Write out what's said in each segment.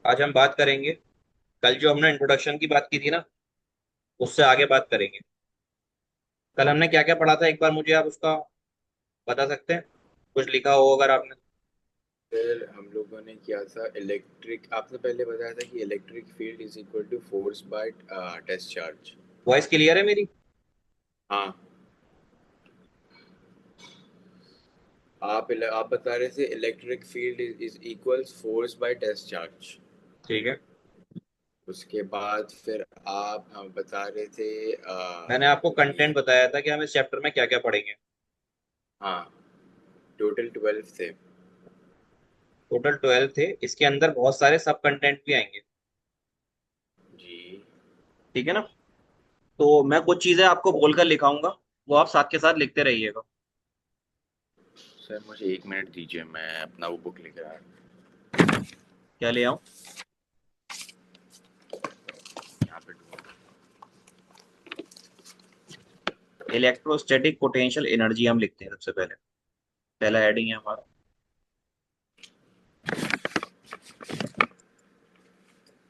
आज हम बात करेंगे। कल जो हमने इंट्रोडक्शन की बात की थी ना, उससे आगे बात करेंगे। कल हमने क्या क्या पढ़ा था, एक बार मुझे आप उसका बता सकते हैं? कुछ लिखा हो अगर आपने। फिर हम लोगों ने किया था इलेक्ट्रिक। आपने पहले बताया था कि electric field is equal to force by test charge. Voice clear है मेरी? हाँ। आप बता रहे थे electric field is equals force by test charge. ठीक है। उसके बाद फिर आप हम बता रहे थे मैंने आपको ये। कंटेंट बताया था कि हम इस चैप्टर में क्या क्या पढ़ेंगे। हाँ, टोटल 12 थे। टोटल 12 थे, इसके अंदर बहुत सारे सब कंटेंट भी आएंगे। जी ठीक है ना? तो मैं कुछ चीजें आपको बोलकर लिखाऊंगा, वो आप साथ के साथ लिखते रहिएगा। सर, मुझे 1 मिनट दीजिए, मैं अपना वो बुक लेकर आ रहा क्या ले आऊं? हूँ यहाँ पे ढूंढ। इलेक्ट्रोस्टैटिक पोटेंशियल एनर्जी हम लिखते हैं सबसे पहले। पहला हेडिंग है हमारा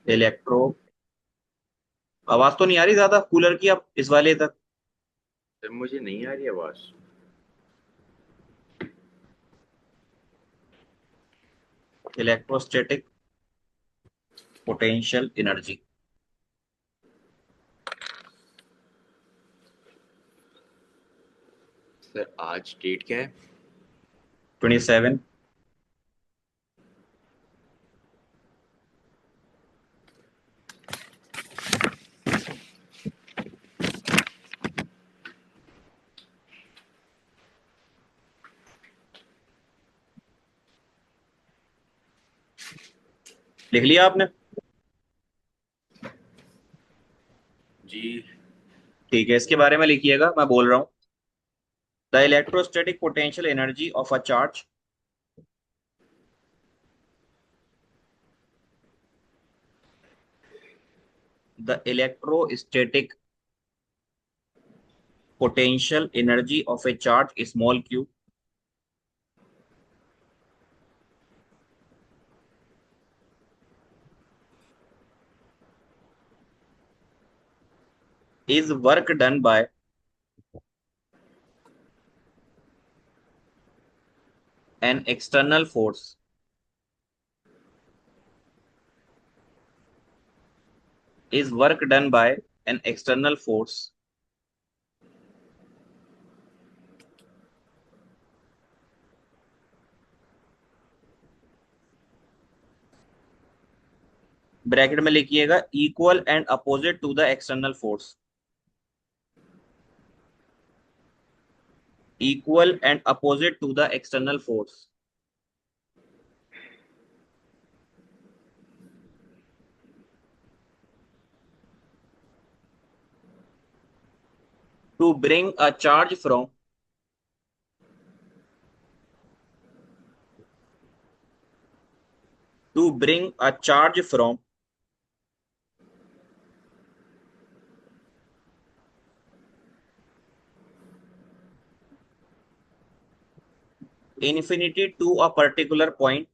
इलेक्ट्रो। आवाज तो नहीं आ रही ज्यादा कूलर की अब इस वाले तक? सर, मुझे नहीं आ रही आवाज़। Electrostatic potential energy. सर, आज डेट क्या है? 27। लिख लिया आपने? जी। ठीक है, इसके बारे में लिखिएगा, मैं बोल रहा हूँ। The electrostatic potential energy of a charge. The electrostatic potential energy of a charge small q is work done by an external force is work done by an external force bracket में लिखिएगा equal and opposite to the external force. Equal and opposite to the external force to bring a charge from to bring a charge from infinity to a particular point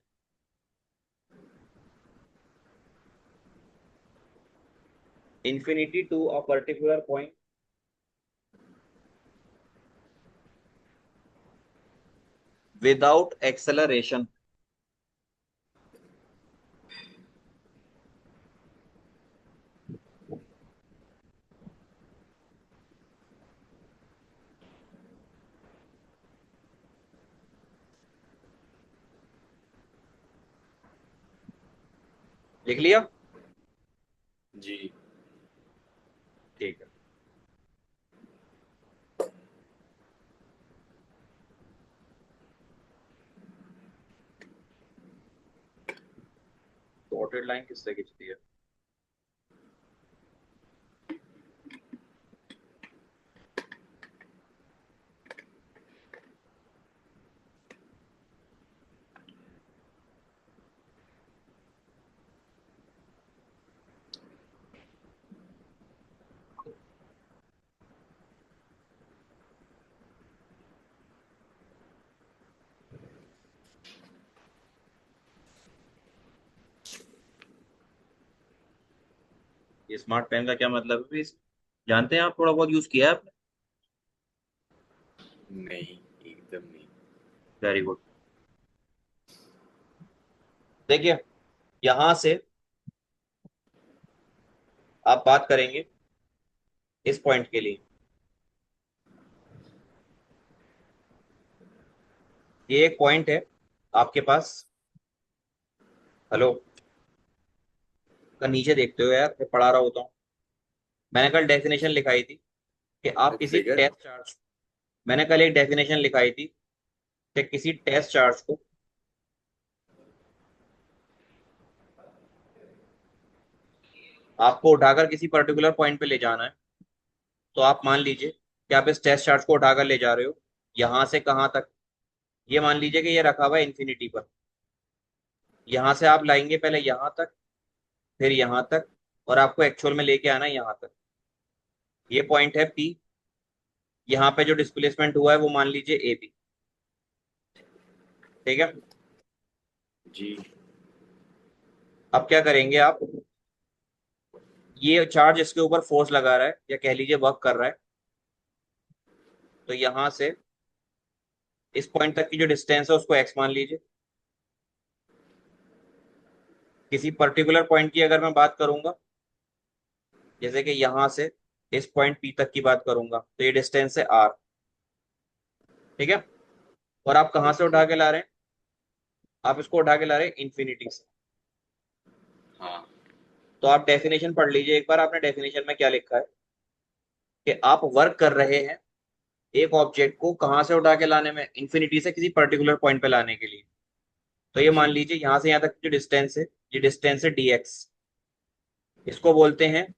infinity to a particular point without acceleration। लिख लिया? जी। ठीक है। Dotted line किससे खींचती है? Smart pen का क्या मतलब है भी? जानते हैं आप? थोड़ा बहुत यूज किया है आपने? नहीं, एकदम नहीं। Very good. देखिए, यहां से आप बात करेंगे इस पॉइंट के लिए। ये एक पॉइंट है आपके पास। हेलो, का नीचे देखते हो यार, मैं पढ़ा रहा होता हूँ। मैंने कल डेफिनेशन लिखाई थी कि आप एक किसी फिगर। टेस्ट चार्ज, मैंने कल एक डेफिनेशन लिखाई थी कि किसी टेस्ट चार्ज को आपको उठाकर किसी पर्टिकुलर पॉइंट पे ले जाना है। तो आप मान लीजिए कि आप इस टेस्ट चार्ज को उठाकर ले जा रहे हो यहां से कहां तक। ये मान लीजिए कि ये रखा हुआ है इन्फिनिटी पर। यहां से आप लाएंगे पहले यहां तक, फिर यहां तक, और आपको एक्चुअल में लेके आना है यहां तक। ये पॉइंट है पी। यहाँ पे जो डिस्प्लेसमेंट हुआ है वो मान लीजिए ए बी। ठीक है। जी। अब क्या करेंगे आप? ये चार्ज इसके ऊपर फोर्स लगा रहा है या कह लीजिए वर्क कर रहा है। तो यहां से इस पॉइंट तक की जो डिस्टेंस है उसको एक्स मान लीजिए। किसी पर्टिकुलर पॉइंट की अगर मैं बात करूंगा, जैसे कि यहां से इस पॉइंट पी तक की बात करूंगा, तो ये डिस्टेंस है आर। ठीक है। और आप कहाँ से उठा ओके। के ला रहे हैं? आप इसको उठा के ला रहे हैं इन्फिनिटी से। हाँ। तो आप डेफिनेशन पढ़ लीजिए एक बार। आपने डेफिनेशन में क्या लिखा है कि आप वर्क कर रहे हैं एक ऑब्जेक्ट को कहाँ से उठा के लाने में, इन्फिनिटी से किसी पर्टिकुलर पॉइंट पे लाने के लिए। तो ये मान जी। लीजिए यहां से यहां तक जो डिस्टेंस है, ये डिस्टेंस है dx। इसको बोलते हैं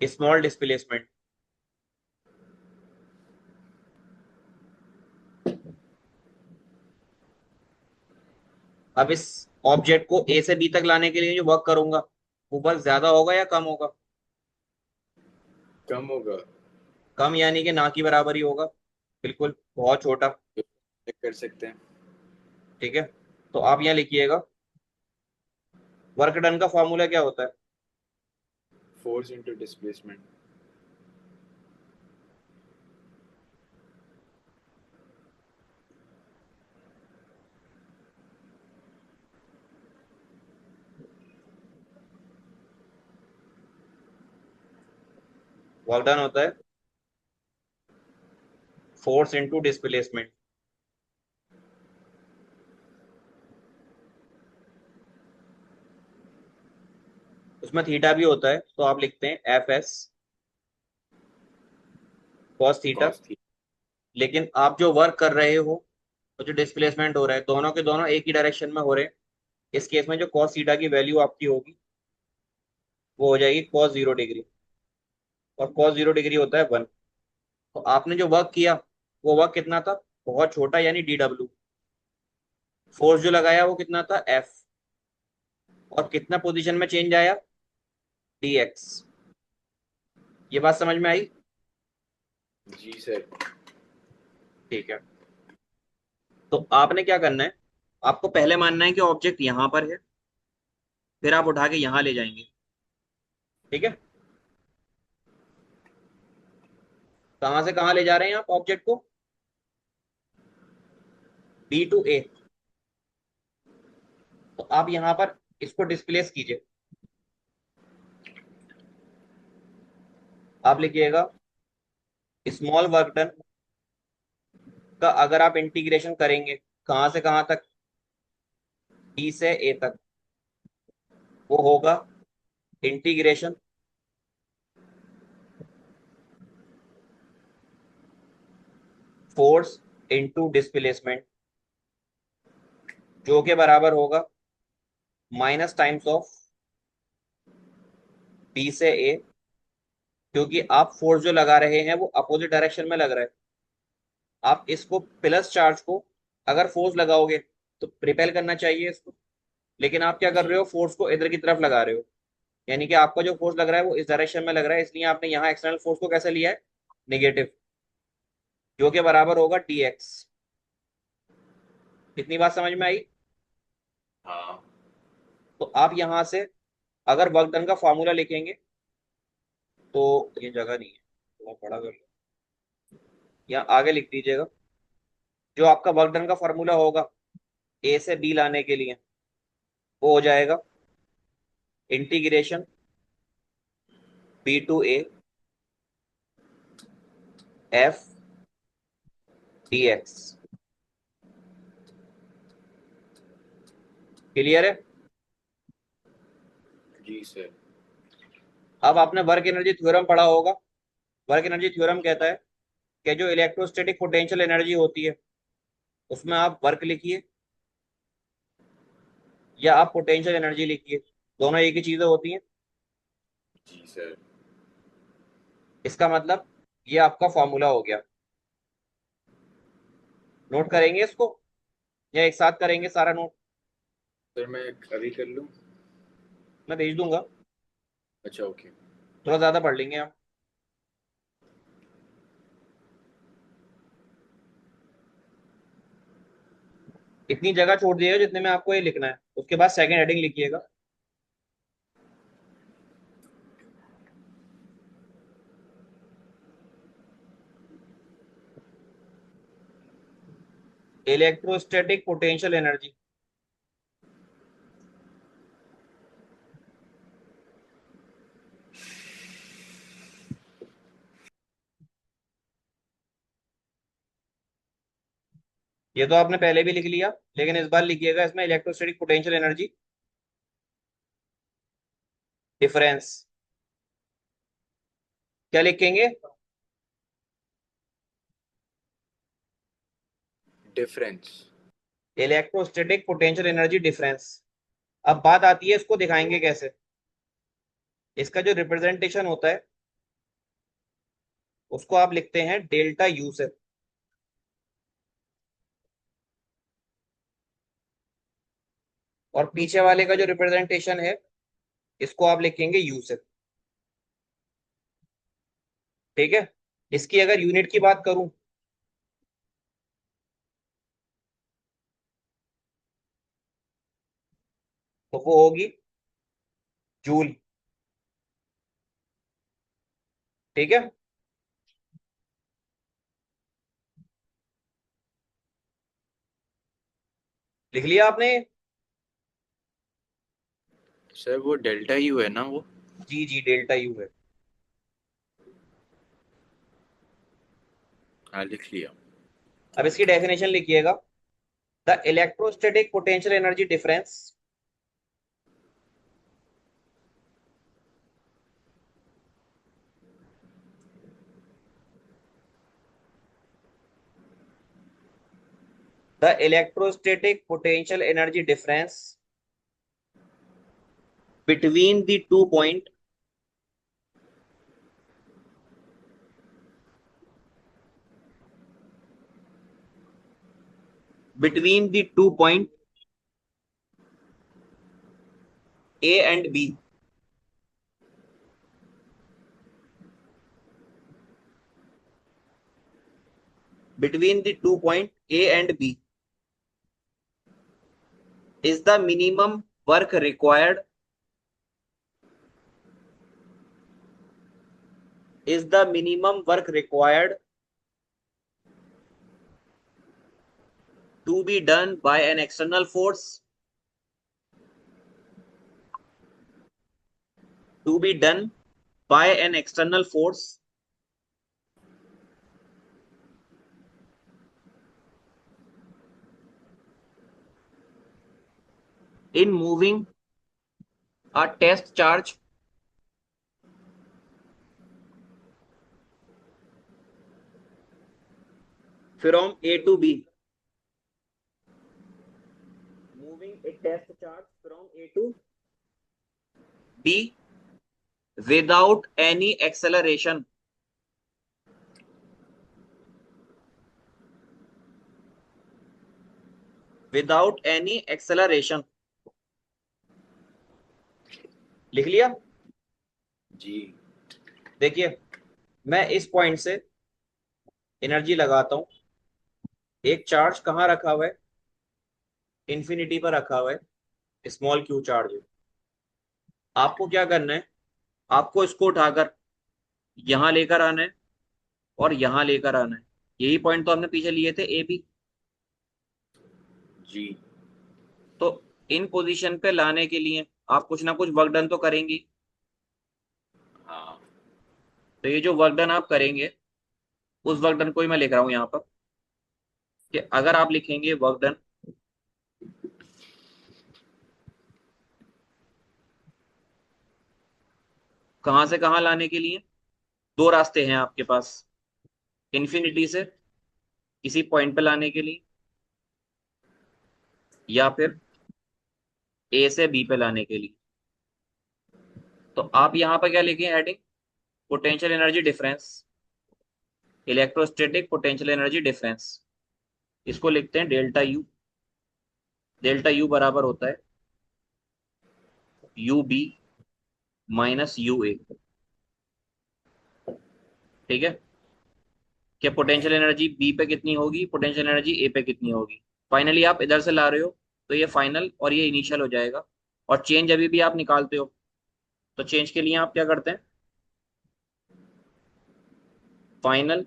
स्मॉल डिस्प्लेसमेंट। अब इस ऑब्जेक्ट को ए से बी तक लाने के लिए जो वर्क करूंगा वो वर्क ज्यादा होगा या कम होगा? कम होगा। कम यानी कि ना की बराबर ही होगा। बिल्कुल, बहुत छोटा। चेक कर सकते हैं। ठीक है। तो आप यहाँ लिखिएगा वर्क डन का फॉर्मूला क्या होता है? Force into displacement. Work done होता है फोर्स इंटू डिस्प्लेसमेंट। उसमें थीटा भी होता है, तो आप लिखते हैं F S cos theta. Cos थी। लेकिन आप जो वर्क कर रहे हो और जो डिस्प्लेसमेंट हो रहा है, दोनों के दोनों एक ही डायरेक्शन में हो रहे हैं। इस केस में जो कॉस थीटा की वैल्यू आपकी होगी वो हो जाएगी कॉस 0 डिग्री। और कॉस 0 डिग्री होता है 1। तो आपने जो वर्क किया वो वर्क कितना था? बहुत छोटा, यानी डी डब्ल्यू। फोर्स जो लगाया वो कितना था? एफ। और कितना पोजीशन में चेंज आया? D x. ये बात समझ में आई? जी सर। ठीक है। तो आपने क्या करना है, आपको पहले मानना है कि ऑब्जेक्ट यहां पर है, फिर आप उठा के यहां ले जाएंगे। ठीक है। कहां से कहां ले जा रहे हैं आप ऑब्जेक्ट को? बी टू ए। तो आप यहां पर इसको डिस्प्लेस कीजिए। आप लिखिएगा स्मॉल वर्क डन का अगर आप इंटीग्रेशन करेंगे कहां से कहां तक, बी से ए तक, वो होगा इंटीग्रेशन फोर्स इनटू डिस्प्लेसमेंट, जो के बराबर होगा माइनस टाइम्स ऑफ बी से ए। क्योंकि आप फोर्स जो लगा रहे हैं वो अपोजिट डायरेक्शन में लग रहा है। आप इसको प्लस चार्ज को अगर फोर्स लगाओगे तो रिपेल करना चाहिए इसको। लेकिन आप क्या कर रहे जी। हो, फोर्स को इधर की तरफ लगा रहे हो। यानी कि आपका जो फोर्स लग रहा है वो इस डायरेक्शन में लग रहा है, इसलिए आपने यहाँ एक्सटर्नल फोर्स को कैसे लिया है? नेगेटिव। जो के बराबर होगा डी एक्स। कितनी बात समझ में आई? हाँ। तो आप यहां से अगर वर्क डन का फॉर्मूला लिखेंगे तो ये जगह नहीं है, थोड़ा बड़ा कर लो, यहाँ आगे लिख दीजिएगा। जो आपका वर्क डन का फॉर्मूला होगा ए से बी लाने के लिए, वो हो जाएगा integration B to A F dx। Clear है? जी सर। अब आपने वर्क एनर्जी थ्योरम पढ़ा होगा। वर्क एनर्जी थ्योरम कहता है कि जो इलेक्ट्रोस्टैटिक पोटेंशियल एनर्जी होती है उसमें आप वर्क लिखिए या आप पोटेंशियल एनर्जी लिखिए, दोनों एक ही चीजें होती हैं। जी सर। इसका मतलब ये आपका फॉर्मूला हो गया। नोट करेंगे इसको या एक साथ करेंगे सारा नोट? सर मैं अभी कर लूँ? मैं भेज दूंगा, अच्छा ओके। थोड़ा ज्यादा पढ़ लेंगे हम। इतनी जगह छोड़ दिएगा जितने में आपको ये लिखना है, उसके बाद सेकंड हेडिंग लिखिएगा। Electrostatic potential energy. ये तो आपने पहले भी लिख लिया, लेकिन इस बार लिखिएगा इसमें इलेक्ट्रोस्टैटिक पोटेंशियल एनर्जी डिफरेंस। क्या लिखेंगे? Difference. Electrostatic potential energy difference. अब बात आती है इसको दिखाएंगे कैसे। इसका जो रिप्रेजेंटेशन होता है उसको आप लिखते हैं डेल्टा यू से, और पीछे वाले का जो रिप्रेजेंटेशन है इसको आप लिखेंगे यू से। ठीक है? इसकी अगर यूनिट की बात करूं तो वो होगी जूल। ठीक है? लिख लिया आपने? सर वो डेल्टा यू है ना वो? जी जी, डेल्टा यू है। हाँ लिख लिया। अब इसकी डेफिनेशन लिखिएगा। The electrostatic potential energy difference the electrostatic potential energy difference between the two point between the 2 point A and B, between the 2 point A and B is the minimum work required, is the minimum work required to be done by an external force, to be done by an external force in moving a test charge from A to B, moving a test charge from A to B without any acceleration, without any acceleration। लिख लिया? जी। देखिए, मैं इस point से energy लगाता हूं। एक charge कहाँ रखा हुआ है? इन्फिनिटी पर रखा हुआ है, स्मॉल क्यू चार्ज। आपको क्या करना है, आपको इसको उठाकर यहां लेकर आना है और यहां लेकर आना है। यही पॉइंट तो हमने पीछे लिए थे, ए बी। जी। तो इन पोजीशन पे लाने के लिए आप कुछ ना कुछ वर्क डन तो करेंगी। हाँ। तो ये जो वर्क डन आप करेंगे, उस वर्क डन को ही मैं लिख रहा हूं यहाँ पर, कि अगर आप लिखेंगे वर्क डन कहां से कहां लाने के लिए, दो रास्ते हैं आपके पास, इन्फिनिटी से किसी पॉइंट पे लाने के लिए, या फिर ए से बी पे लाने के लिए। तो आप यहाँ पर क्या लिखें heading, potential energy difference, electrostatic potential energy difference. इसको लिखते हैं डेल्टा यू। डेल्टा यू बराबर होता है यू बी माइनस यू ए। ठीक है, क्या पोटेंशियल एनर्जी बी पे कितनी होगी, पोटेंशियल एनर्जी ए पे कितनी होगी। फाइनली आप इधर से ला रहे हो, तो ये फाइनल और ये इनिशियल हो जाएगा। और चेंज अभी भी आप निकालते हो, तो चेंज के लिए आप क्या करते हैं, फाइनल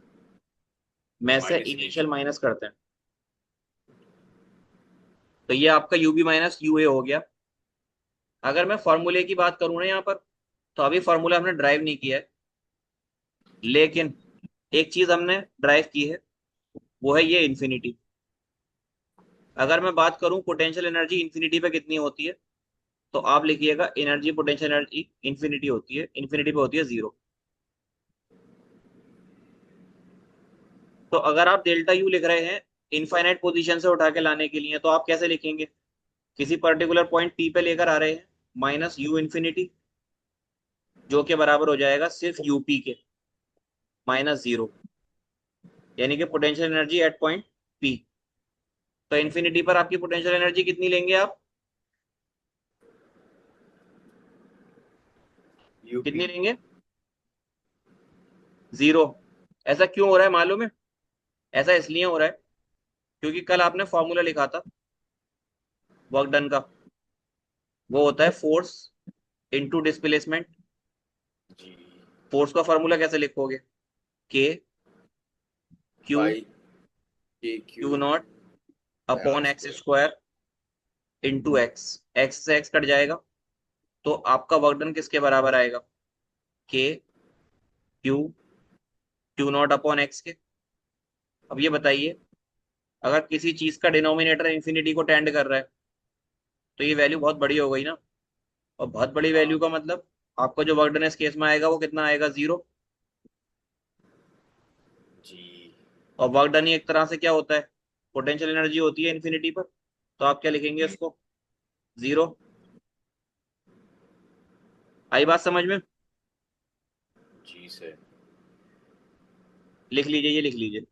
में से माइनस इनिशियल इनिशियल। माइनस करते हैं। तो ये आपका यू बी माइनस यू ए हो गया। अगर मैं फॉर्मूले की बात करूँ ना यहाँ पर, तो अभी फॉर्मूला हमने ड्राइव नहीं किया है, लेकिन एक चीज हमने ड्राइव की है, वो है ये इन्फिनिटी। अगर मैं बात करूं पोटेंशियल एनर्जी इन्फिनिटी पे कितनी होती है, तो आप लिखिएगा एनर्जी, पोटेंशियल एनर्जी इन्फिनिटी होती है, इन्फिनिटी पे होती है जीरो। तो अगर आप डेल्टा यू लिख रहे हैं इनफाइनाइट पोजीशन से उठा के लाने के लिए, तो आप कैसे लिखेंगे, किसी पर्टिकुलर पॉइंट पी पे लेकर आ रहे हैं, माइनस यू इन्फिनिटी, जो के बराबर हो जाएगा सिर्फ यूपी के माइनस जीरो, यानी कि potential energy eight point P. तो इन्फिनिटी पर आपकी पोटेंशियल एनर्जी कितनी लेंगे आप, यूपी। कितनी लेंगे, जीरो। ऐसा क्यों हो रहा है मालूम है, ऐसा इसलिए हो रहा है क्योंकि कल आपने फॉर्मूला लिखा था वर्क डन का, वो होता है फोर्स इनटू डिस्प्लेसमेंट। जी। फोर्स का फॉर्मूला कैसे लिखोगे, K Q, by K Q Q naught by r upon x square. Square into x. X से एक्स कट जाएगा, तो आपका वर्क डन किसके बराबर आएगा, K Q, Q naught upon x के। अब ये बताइए, अगर किसी चीज का डिनोमिनेटर इंफिनिटी को टेंड कर रहा है, तो ये वैल्यू बहुत बड़ी हो गई ना। और बहुत बड़ी हाँ। वैल्यू का मतलब आपका जो वर्क डन इस केस में आएगा वो कितना आएगा, जीरो। जी। और वर्क डन ही एक तरह से क्या होता है, पोटेंशियल एनर्जी होती है इन्फिनिटी पर। तो आप क्या लिखेंगे उसको, जीरो। आई बात समझ में, जी सर। लिख लीजिए, ये लिख लीजिए।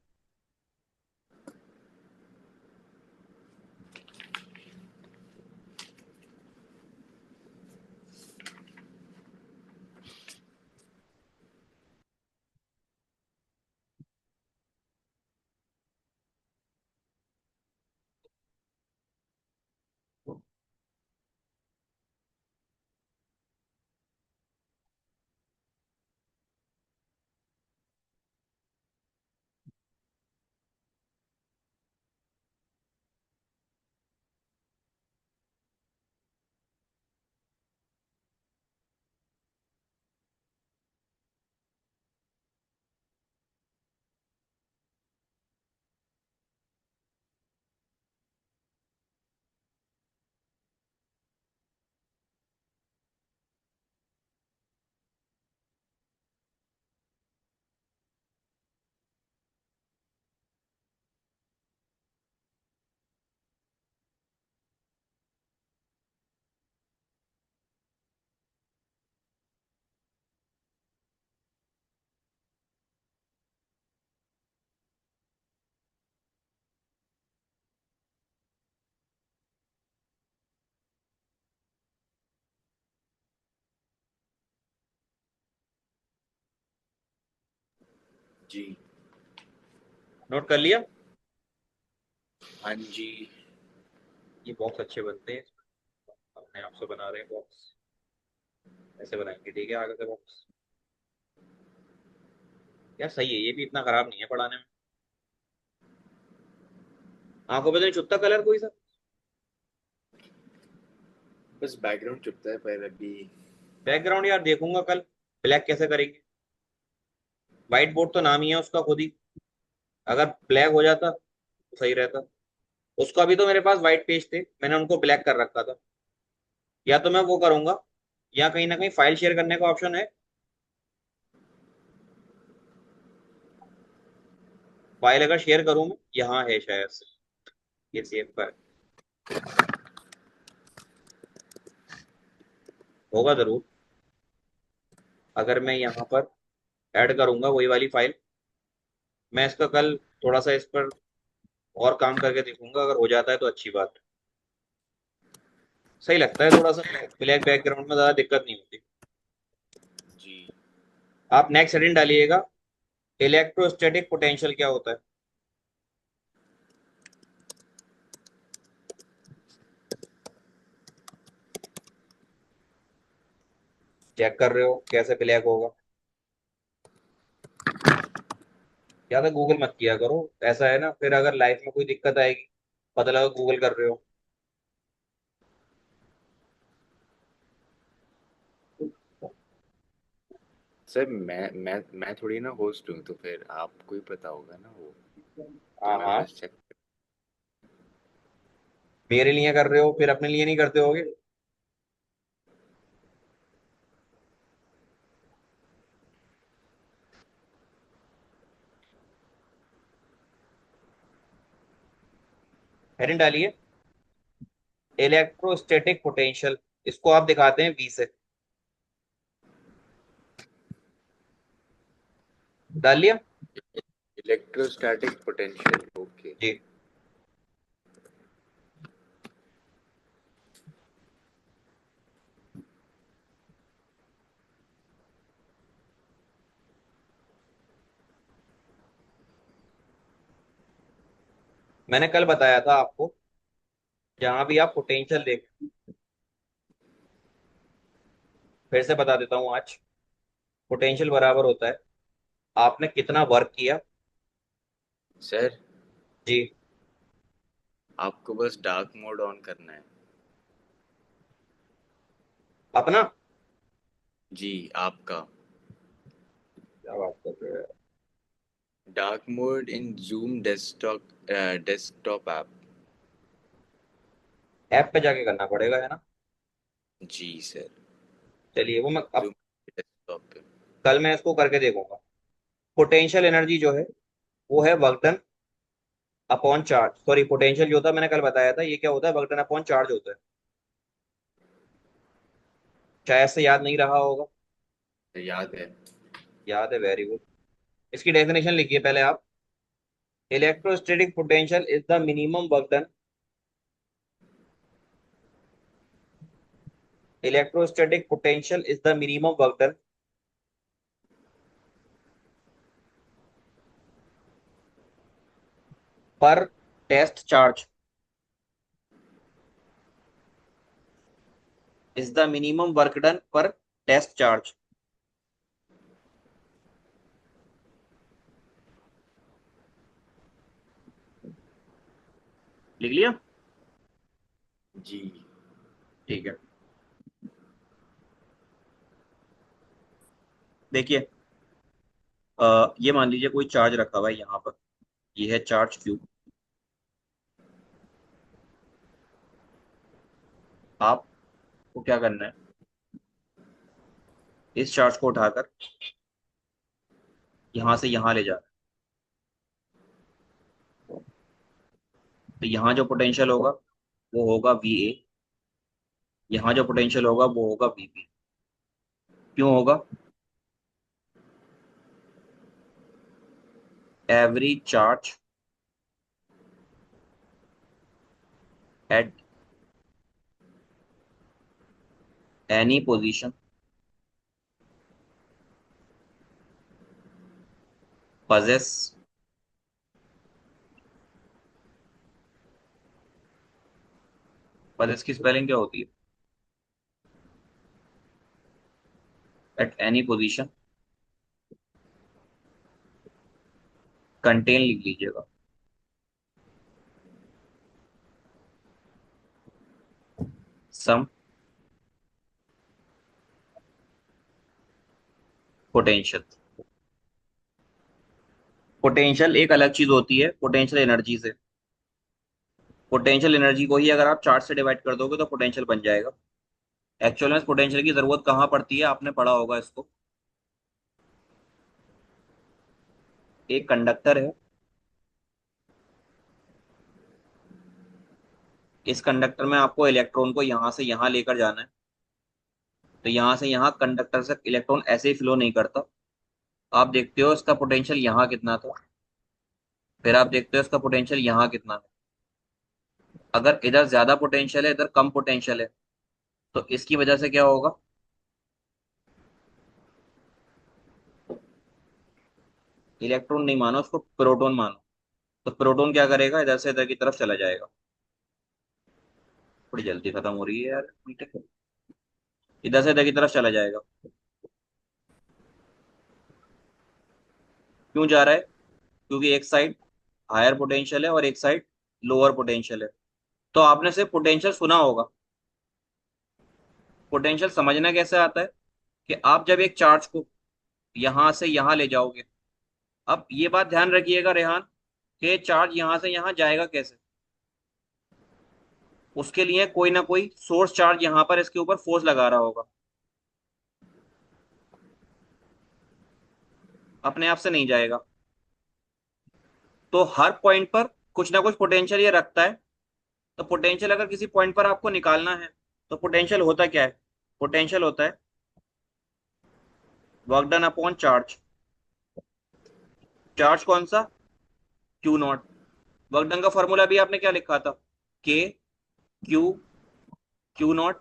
जी। नोट कर लिया। हाँ जी। ये बॉक्स अच्छे बनते हैं, अपने आप से बना रहे हैं बॉक्स। ऐसे बनाएंगे, ठीक है, आगे से बॉक्स। यार सही है, ये भी इतना खराब नहीं है पढ़ाने में। आंखों पे तो नहीं छुपता कलर कोई सा? बस बैकग्राउंड चुपता है पर अभी। बैकग्राउंड यार देखूंगा कल, ब्लैक कैसे करेंगे। व्हाइट बोर्ड तो नाम ही है उसका खुद ही, अगर ब्लैक हो जाता तो सही रहता। उसका भी तो मेरे पास व्हाइट पेज थे, मैंने उनको ब्लैक कर रखा था। या तो मैं वो करूंगा, या कहीं ना कहीं फाइल शेयर करने का ऑप्शन है। फाइल अगर शेयर करूं मैं, यहाँ है शायद से, ये सेव का है, होगा जरूर। अगर मैं यहाँ पर ऐड करूंगा वही वाली फाइल, मैं इसका कल थोड़ा सा इस पर और काम करके देखूंगा, अगर हो जाता है तो अच्छी बात। सही लगता है थोड़ा सा, ब्लैक बैकग्राउंड में ज्यादा दिक्कत नहीं होती। जी आप नेक्स्ट हेडिंग डालिएगा, इलेक्ट्रोस्टैटिक पोटेंशियल क्या होता है। चेक कर रहे हो कैसे ब्लैक होगा? ज्यादा गूगल मत किया करो, ऐसा है ना, फिर अगर लाइफ में कोई दिक्कत आएगी, पता लगा गूगल कर रहे हो। सर, मैं थोड़ी ना होस्ट हूँ, तो फिर आपको ही पता होगा ना वो। तो हाँ मैं हाँ, बस चेक। मेरे लिए कर रहे हो, फिर अपने लिए नहीं करते होगे? हेडिंग डालिए, इलेक्ट्रोस्टैटिक पोटेंशियल, इसको आप दिखाते हैं वी से। डाल लिया? Electrostatic potential, okay. जी। मैंने कल बताया था आपको, जहां भी आप पोटेंशियल देख, फिर से बता देता हूँ आज। पोटेंशियल बराबर होता है आपने कितना वर्क किया। सर, जी। आपको बस डार्क मोड ऑन करना है। अपना? जी, आपका। क्या बात कर रहे हो? Dark mode in zoom desktop app. App पे जाके करना पड़ेगा, है ना? जी सर। चलिए वो मैं अब, जूम डेस्कटॉप पे। कल मैं इसको करके देखूंगा। पोटेंशियल एनर्जी जो है, वो है work done upon charge, sorry, potential जो था मैंने कल बताया था, ये क्या होता है, वर्क डन अपॉन चार्ज होता है। शायद से याद नहीं रहा होगा। याद है। याद है, वेरी गुड। इसकी डेफिनेशन लिखिए पहले आप। Electrostatic potential is the minimum work done, electrostatic potential is the minimum work done per test charge, is the minimum work done per test charge. लिख लिया? जी ठीक है। देखिए, ये मान लीजिए कोई चार्ज रखा हुआ है यहाँ पर, ये है चार्ज क्यू। आपको क्या करना है, इस चार्ज को उठाकर यहाँ से यहाँ ले जाना है। तो यहाँ जो पोटेंशियल होगा वो होगा वी ए, यहाँ जो पोटेंशियल होगा वो होगा वी बी। क्यों होगा? Every charge at any position possess possess की स्पेलिंग क्या होती है? एट एनी पोजीशन कंटेन लिख लीजिएगा। सम पोटेंशियल। पोटेंशियल एक अलग चीज होती है पोटेंशियल एनर्जी से। पोटेंशियल एनर्जी को ही अगर आप चार्ज से डिवाइड कर दोगे तो पोटेंशियल बन जाएगा। एक्चुअल में पोटेंशियल की जरूरत कहाँ पड़ती है, आपने पढ़ा होगा इसको। एक कंडक्टर है, इस कंडक्टर में आपको इलेक्ट्रॉन को यहां से यहां लेकर जाना है। तो यहां से यहां कंडक्टर से इलेक्ट्रॉन ऐसे ही फ्लो नहीं करता। आप देखते हो इसका पोटेंशियल यहाँ कितना था, फिर आप देखते हो इसका पोटेंशियल यहाँ कितना है। अगर इधर ज्यादा पोटेंशियल है, इधर कम पोटेंशियल है, तो इसकी वजह से क्या होगा, इलेक्ट्रॉन नहीं मानो उसको, प्रोटॉन मानो। तो प्रोटॉन क्या करेगा, इधर से इधर की तरफ चला जाएगा। थोड़ी जल्दी खत्म हो रही है यार मीटिंग। इधर से इधर की तरफ चला जाएगा। क्यों जा रहा है, क्योंकि एक साइड हायर पोटेंशियल है और एक साइड लोअर पोटेंशियल है। तो आपने सिर्फ पोटेंशियल सुना होगा। पोटेंशियल समझना कैसे आता है, कि आप जब एक चार्ज को यहां से यहां ले जाओगे। अब ये बात ध्यान रखिएगा रेहान, कि चार्ज यहां से यहां जाएगा कैसे। उसके लिए कोई ना कोई सोर्स चार्ज यहां पर इसके ऊपर फोर्स लगा रहा होगा, अपने आप से नहीं जाएगा। तो हर पॉइंट पर कुछ ना कुछ पोटेंशियल ये रखता है। तो पोटेंशियल अगर किसी पॉइंट पर आपको निकालना है, तो पोटेंशियल होता क्या है, पोटेंशियल होता है work done upon charge. Charge कौन सा, क्यू नॉट। वर्क डन का फॉर्मूला भी आपने क्या लिखा था, के Q, Q naught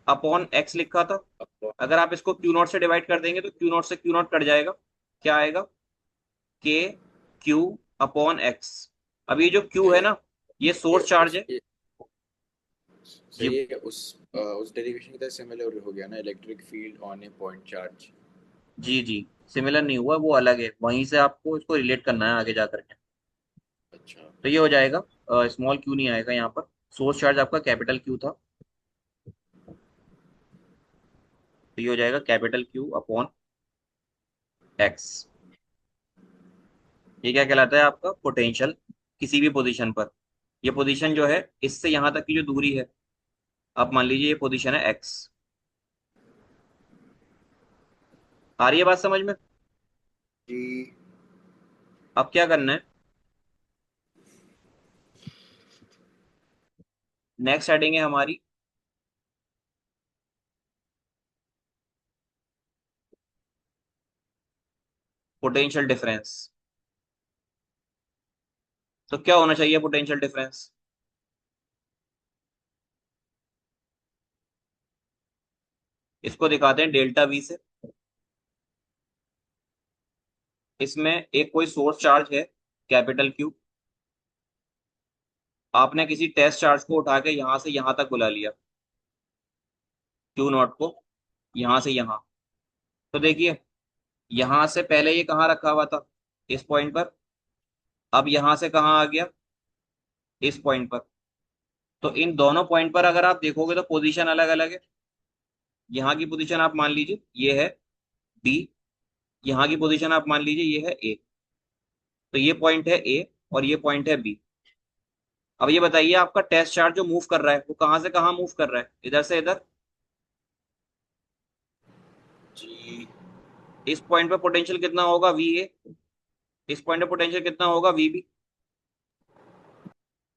upon x लिखा था। अगर आप इसको क्यू नॉट से डिवाइड कर देंगे तो क्यू नॉट से क्यू नॉट कट जाएगा। क्या आएगा, के क्यू अपॉन एक्स। अब ये जो क्यू है ना, ये ये सोर्स चार्ज है। उसके जी सही है, उस डेरिवेशन की तरह सिमिलर हो गया ना, electric field on a point charge. जी जी, सिमिलर नहीं हुआ, वो अलग है, वहीं से आपको इसको रिलेट करना है आगे जा करके। अच्छा। तो ये हो जाएगा, स्मॉल क्यू नहीं आएगा यहाँ पर। सोर्स चार्ज आपका कैपिटल क्यू था, तो ये हो जाएगा कैपिटल क्यू अपॉन एक्स। ये क्या कहलाता है आपका, पोटेंशियल किसी भी पोजीशन पर। ये पोजीशन जो है, इससे यहाँ तक की जो दूरी है, आप मान लीजिए ये पोजीशन है एक्स। आ रही है बात समझ में। जी। अब क्या करना है, नेक्स्ट हेडिंग है हमारी पोटेंशियल डिफरेंस। तो क्या होना चाहिए पोटेंशियल डिफरेंस, इसको दिखाते हैं डेल्टा वी से। इसमें एक कोई सोर्स चार्ज है कैपिटल क्यू। आपने किसी टेस्ट चार्ज को उठा के यहां से यहां तक बुला लिया, क्यू नॉट को यहां से यहां। तो देखिए, यहां से पहले ये कहाँ रखा हुआ था, इस पॉइंट पर। अब यहां से कहाँ आ गया, इस पॉइंट पर। तो इन दोनों पॉइंट पर अगर आप देखोगे तो पोजीशन अलग अलग है। यहाँ की पोजीशन आप मान लीजिए ये है बी, यहाँ की पोजीशन आप मान लीजिए ये है ए। तो ये पॉइंट है ए और ये पॉइंट है बी। अब ये बताइए, आपका टेस्ट चार्ज जो मूव कर रहा है वो कहाँ से कहाँ मूव कर रहा है, इधर से इधर। जी। इस पॉइंट पे पोटेंशियल कितना होगा, वी ए। इस पॉइंट पे पोटेंशियल कितना होगा, वी बी।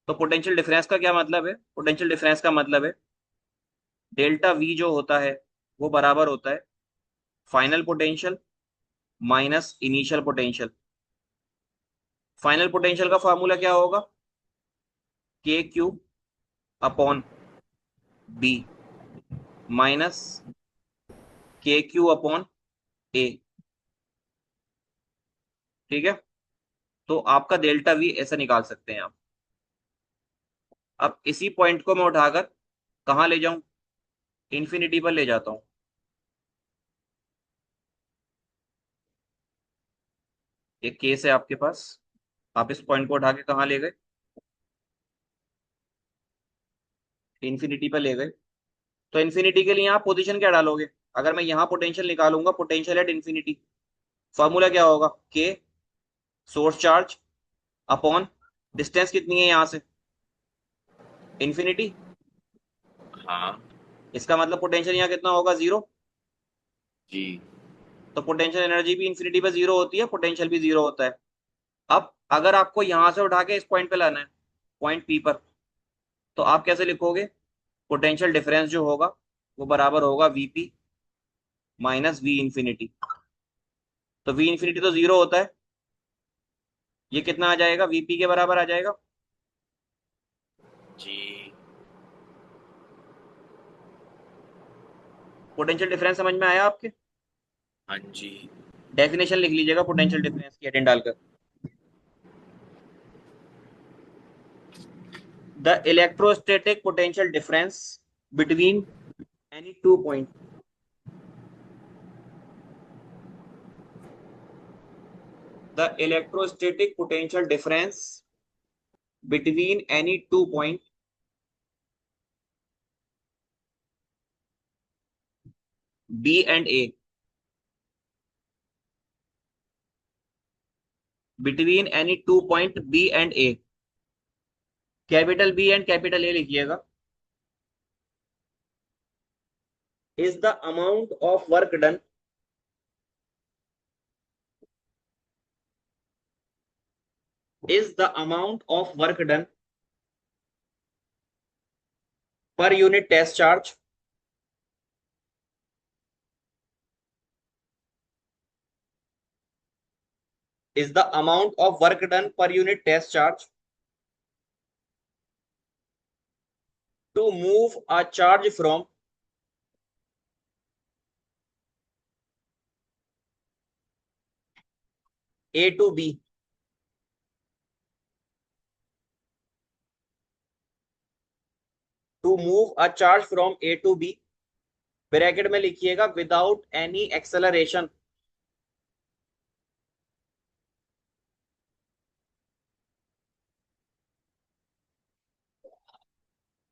तो पोटेंशियल डिफरेंस का क्या मतलब है, पोटेंशियल डिफरेंस का मतलब है डेल्टा वी जो होता है वो बराबर होता है final potential minus initial potential. Final potential का फॉर्मूला क्या होगा, के क्यू अपॉन बी माइनस के क्यू अपॉन ए। ठीक है, तो आपका डेल्टा वी ऐसा निकाल सकते हैं आप। अब इसी पॉइंट को मैं उठाकर कहाँ ले जाऊं, इन्फिनिटी पर ले जाता हूं। एक केस है आपके पास, आप इस पॉइंट को उठा के कहाँ ले गए, इन्फिनिटी पे ले गए। तो इन्फिनिटी के लिए आप पोजीशन क्या डालोगे? अगर मैं यहाँ पोटेंशियल निकालूंगा, पोटेंशियल एट इन्फिनिटी, फॉर्मूला क्या होगा? के सोर्स चार्ज अपॉन डिस्टेंस कितनी है यहाँ से, इन्फिनिटी। हाँ इसका मतलब पोटेंशियल यहाँ कितना होगा, जीरो। जी। तो पोटेंशियल एनर्जी भी इन्फिनिटी पे जीरो होती है, पोटेंशियल भी जीरो होता है। अब अगर आपको यहां से उठा के इस पॉइंट पे लाना है, पॉइंट पी पर, तो आप कैसे लिखोगे? पोटेंशियल डिफरेंस जो होगा वो बराबर होगा वीपी माइनस वी इंफिनिटी। तो वी इंफिनिटी तो जीरो होता है, ये कितना आ जाएगा, वीपी के बराबर आ जाएगा। जी। पोटेंशियल डिफरेंस समझ में आया आपके? हाँ जी। डेफिनेशन लिख लीजिएगा पोटेंशियल डिफरेंस की हेडिंग डालकर। The electrostatic potential difference between any two point, the electrostatic potential difference between any 2 points B and A, between any 2 point B and A, capital B and capital A लिखिएगा, is the amount of work done, is the amount of work done per unit test charge, is the amount of work done per unit test charge to move a charge from A to B, to move a charge from A to B, bracket में लिखिएगा without any acceleration,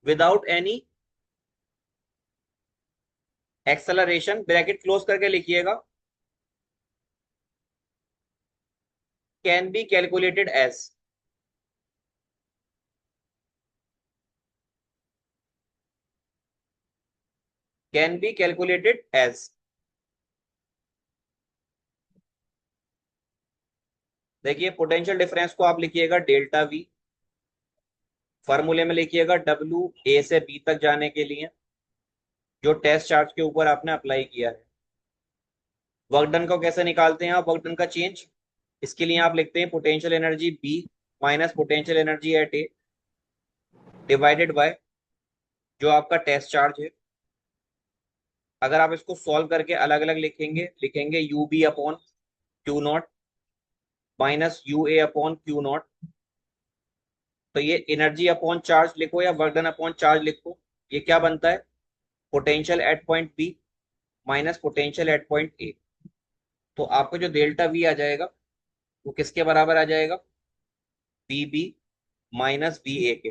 without any acceleration, bracket close करके लिखिएगा, can be calculated as, can be calculated as. देखिए potential difference को आप लिखिएगा delta we, फॉर्मूले में लिखिएगा डब्ल्यू ए से बी तक जाने के लिए जो टेस्ट चार्ज के ऊपर आपने अप्लाई किया है। वर्क डन को कैसे निकालते हैं आप, वर्क डन का चेंज, इसके लिए आप लिखते हैं potential energy B minus potential energy at A divided by जो आपका टेस्ट चार्ज है। अगर आप इसको सॉल्व करके अलग अलग लिखेंगे, लिखेंगे U B upon Q naught minus U A upon Q naught. तो ये एनर्जी अपॉन चार्ज लिखो या वर्क डन अपॉन चार्ज लिखो, ये क्या बनता है, potential at point B minus potential at point A. तो आपको जो डेल्टा वी आ जाएगा वो किसके बराबर आ जाएगा, V B minus V A के।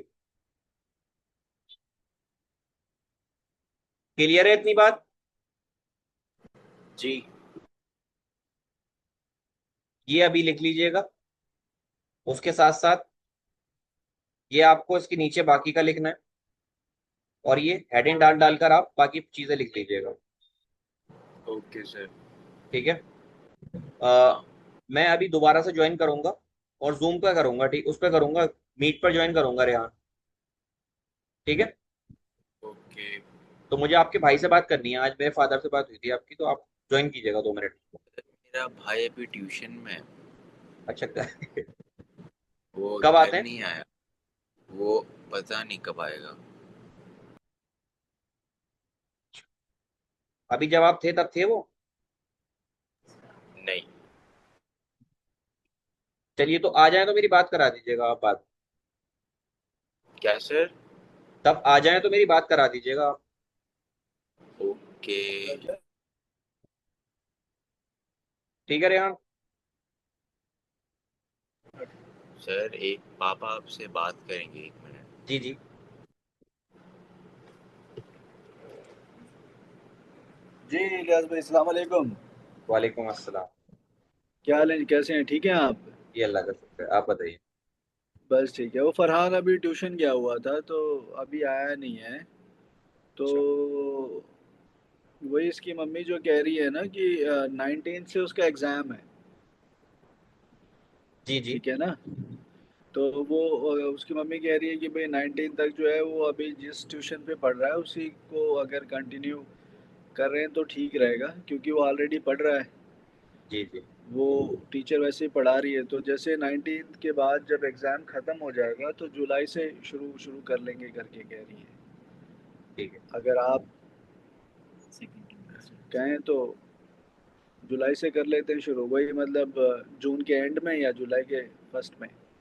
क्लियर है इतनी बात? जी। ये अभी लिख लीजिएगा, उसके साथ साथ ये आपको इसके नीचे बाकी का लिखना है, और ये हेडिंग डाल डालकर आप बाकी चीजें लिख लीजिएगा। Okay sir. ठीक है। हाँ। मैं अभी दोबारा से ज्वाइन करूंगा और जूम पे करूंगा, ठीक उस पर करूंगा, मीट पर ज्वाइन करूंगा रेहान। ठीक है। ओके। तो मुझे आपके भाई से बात करनी है, आज मेरे फादर से बात हुई थी आपकी, तो आप ज्वाइन कीजिएगा 2 मिनट। मेरा भाई अभी ट्यूशन में है। अच्छा वो कब घर आते हैं? नहीं आया। वो पता नहीं कब आएगा। अभी जब आप थे तब थे वो? नहीं। चलिए तो आ जाए तो मेरी बात करा दीजिएगा आप बात, क्या सर? तब आ जाए तो मेरी बात करा दीजिएगा आप। ओके। ठीक है रेहान। सर एक पापा आपसे बात करेंगे, 1 मिनट। जी जी। जी इलियास भाई, सलाम अलैकुम। वालेकुम अस्सलाम। क्या हाल है, कैसे हैं, ठीक हैं आप? ये अल्लाह का शुक्र है, आप बताइए। बस ठीक है। वो फरहान अभी ट्यूशन गया हुआ था तो अभी आया नहीं है। तो अच्छा। वही इसकी मम्मी जो कह रही है ना कि 19 से उसका एग्ज़ाम है। जी जी। ठीक है ना? तो वो उसकी मम्मी कह रही है कि भाई 19 तक जो है वो अभी जिस ट्यूशन पे पढ़ रहा है उसी को अगर कंटिन्यू कर रहे हैं तो ठीक रहेगा, क्योंकि वो ऑलरेडी पढ़ रहा है। जी जी। वो टीचर वैसे ही पढ़ा रही है, तो जैसे 19 के बाद जब एग्ज़ाम ख़त्म हो जाएगा तो जुलाई से शुरू शुरू कर लेंगे करके कह रही है। ठीक है। अगर आप कहें तो जुलाई से कर लेते हैं शुरू, वही मतलब जून के एंड में या जुलाई के फर्स्ट में।